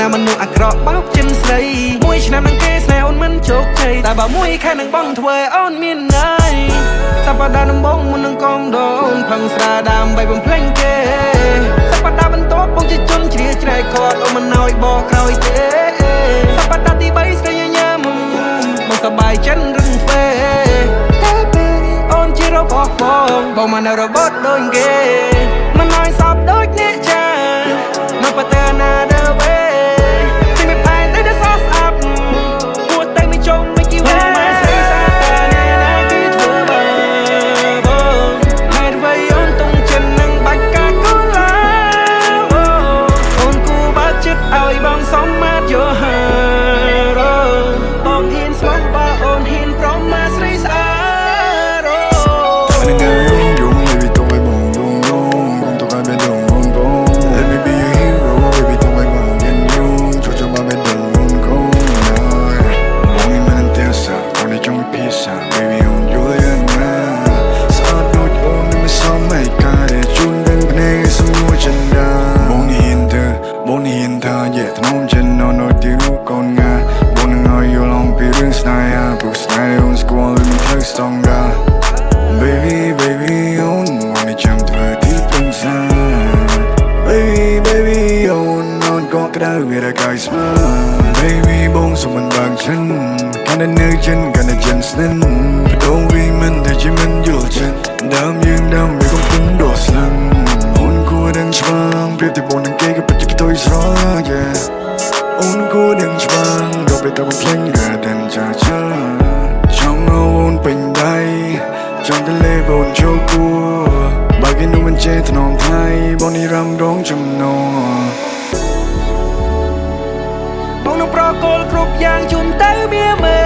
ណាមនុស្សអាក្រក់បោកចិនស្រីមួយឆ្នាំនឹងគេស្នេហ៍អូនមិនជោគជ័យតែបើមួយខែនឹងបងធ្វើឲ្យអូនមានន័យសប្តាហ៍ដំបូងមុននឹងកងដូនផឹងស្រាដើម្បីបំភ្លេងគេសប្តាហ៍បន្ទាប់បងជាជនជ្រាច្រែកគាត់អូនមិនឲ្យបកក្រោយទេសប្តាហ៍ទី3ស្រីញញឹមបងសប្បាយចិនរឹងទ្វេតែពេលអូនជារបស់បងមិនរបត់ដូចគេមិនឲ្យសពដូចអ្នកចានៅប្រទើណាដើវេទីមិនផែនតែសស្អាប់គួរតែមិនចុំមិនគីវ៉ាមកស្រីសាតានេះណាគឺធ្វើបងហើយវៃអូនតុងចិននឹងបាច់កាកូឡាអូនគូបើកចិត្តឲ្យបងសមមាត់យោហាបងហ៊ានស្មោះបើអូនហ៊ានប្រមាថស្រីស្អាតBaby, baby, on wanna jump to a deep inside. Baby, on not got it out with a guy's smile. Baby, bong someone back chin. Kinda new chin, kinda jensen. But don't be man, the gym and you'll chin. Damn you, damn, we gon' put door slam. On good and strong, pretty bone and cake, but you can toys raw, yeah. On good and strong, drop it up and playing red and cha-cha. Trong ôn bình day. Trong cái lê bồn cho cua bà cái nụ bên chê thật nòng thay bọn đi răm đón trong nòបងនឹងប្រកល់គ្រប់យ៉ាងជូនទៅបៀមែ